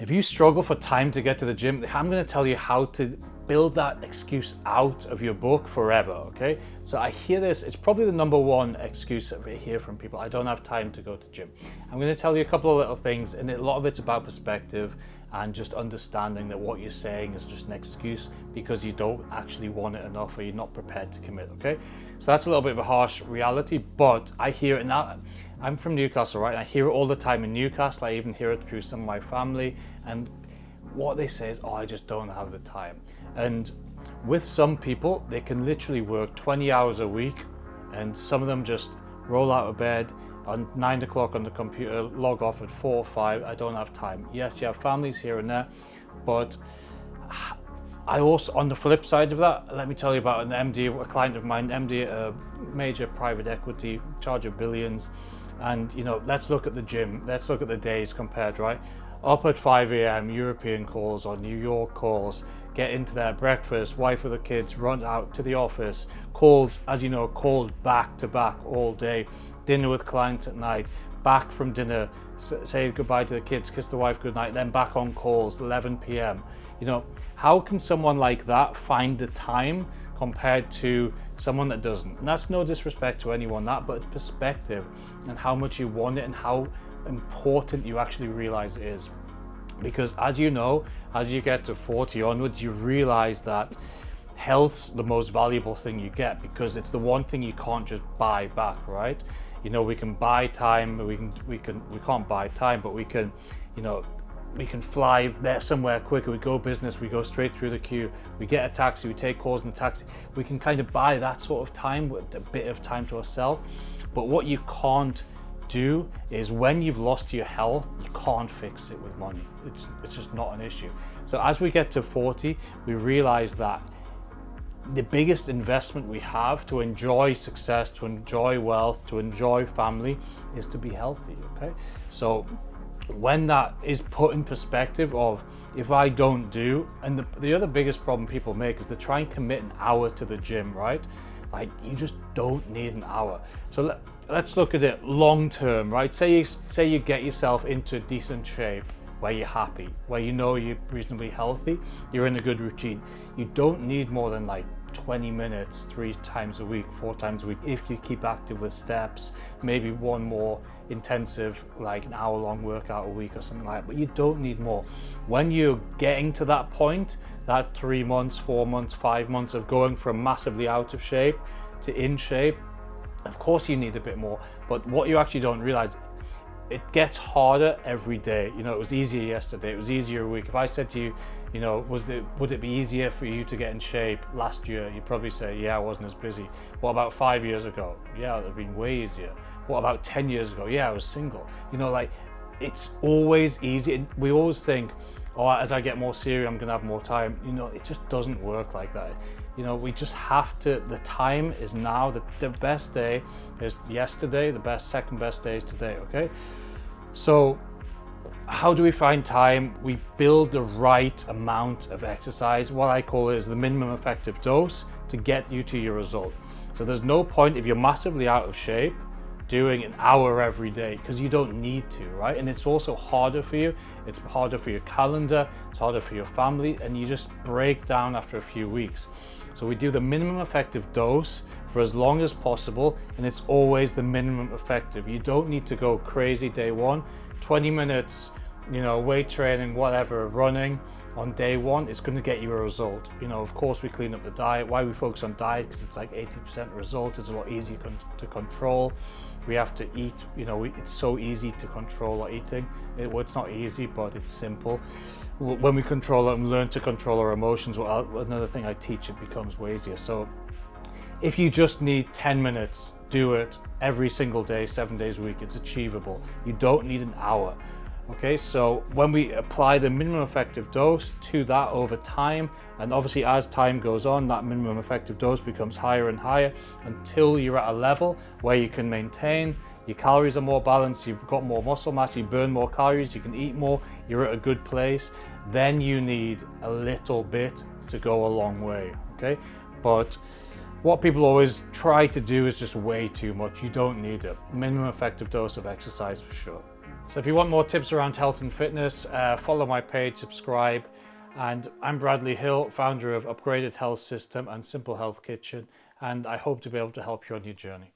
If you struggle for time to get to the gym, I'm going to tell you how to build that excuse out of your book forever, okay? So I hear this, it's probably the number one excuse that we hear from people. I don't have time to go to gym. I'm going to tell you a couple of little things, and a lot of it's about perspective and just understanding that what you're saying is just an excuse because you don't actually want it enough or you're not prepared to commit, okay? So that's a little bit of a harsh reality, but I hear it now. I'm from Newcastle, right? And I hear it all the time in Newcastle. I even hear it through some of my family. And what they say is, oh, I just don't have the time. And with some people, they can literally work 20 hours a week, and some of them just roll out of bed on 9 o'clock on the computer, log off at 4 or 5. I don't have time. Yes, you have families here and there, but I also, on the flip side of that, let me tell you about an MD, a client of mine, MD, a major private equity, in charge of billions. And let's look at the gym. Let's look at the days compared, right? Up at 5 a.m. European calls or New York calls, get into their breakfast, wife with the kids, run out to the office, calls, as you know, called back to back all day, dinner with clients at night, back from dinner, say goodbye to the kids, kiss the wife goodnight, then back on calls, 11 p.m. How can someone like that find the time compared to someone that doesn't? And that's no disrespect to anyone, but perspective and how much you want it and how important you actually realize it is. Because as you know, as you get to 40 onwards, you realize that health's the most valuable thing you get, because it's the one thing you can't just buy back, right? We can buy time, we can't buy time, but we can fly there somewhere quicker. We go business, we go straight through the queue, we get a taxi, we take calls in the taxi. We can kind of buy that sort of time with a bit of time to ourselves. But what you can't do is, when you've lost your health, you can't fix it with money. It's just not an issue. So as we get to 40, we realize that the biggest investment we have to enjoy success, to enjoy wealth, to enjoy family, is to be healthy, okay? So when that is put in perspective of, if I don't do, and the other biggest problem people make is they try and commit an hour to the gym, right? Like, you just don't need an hour. So let's look at it long term, right? Say you get yourself into a decent shape where you're happy, where you're reasonably healthy, you're in a good routine. You don't need more than like 20 minutes 3 times a week, 4 times a week, if you keep active with steps, maybe one more intensive, like an hour-long workout a week or something like that, but you don't need more. When you're getting to that point, that 3 months, 4 months, 5 months of going from massively out of shape to in shape, of course you need a bit more. But what you actually don't realize, it gets harder every day. It was easier yesterday, it was easier a week. If I said to you, would it be easier for you to get in shape last year? You'd probably say, yeah, I wasn't as busy. What about 5 years ago? Yeah, it would have been way easier. What about 10 years ago? Yeah, I was single. It's always easy. We always think, oh, as I get more serious, I'm gonna have more time. It just doesn't work like that. We just have to, the time is now. The best day is yesterday, the second best day is today, okay? So how do we find time? We build the right amount of exercise. What I call is the minimum effective dose to get you to your result. So there's no point, if you're massively out of shape, doing an hour every day, because you don't need to, right? And it's also harder for you. It's harder for your calendar, it's harder for your family, and you just break down after a few weeks. So we do the minimum effective dose for as long as possible, and it's always the minimum effective. You don't need to go crazy day one. 20 minutes, weight training, whatever, running on day one is going to get you a result. Of course, we clean up the diet. Why we focus on diet? Because it's like 80% result. It's a lot easier to control. We have to eat, it's so easy to control our eating. It's not easy, but it's simple. When we control it and learn to control our emotions, another thing I teach, it becomes way easier. So if you just need 10 minutes, do it every single day, 7 days a week. It's achievable. You don't need an hour. Okay, so when we apply the minimum effective dose to that over time, and obviously as time goes on, that minimum effective dose becomes higher and higher until you're at a level where you can maintain, your calories are more balanced, you've got more muscle mass, you burn more calories, you can eat more, you're at a good place. Then you need a little bit to go a long way, okay? But what people always try to do is just way too much. You don't need it. Minimum effective dose of exercise for sure. So if you want more tips around health and fitness, follow my page, subscribe. And I'm Bradley Hill, founder of Upgraded Health System and Simple Health Kitchen, and I hope to be able to help you on your journey.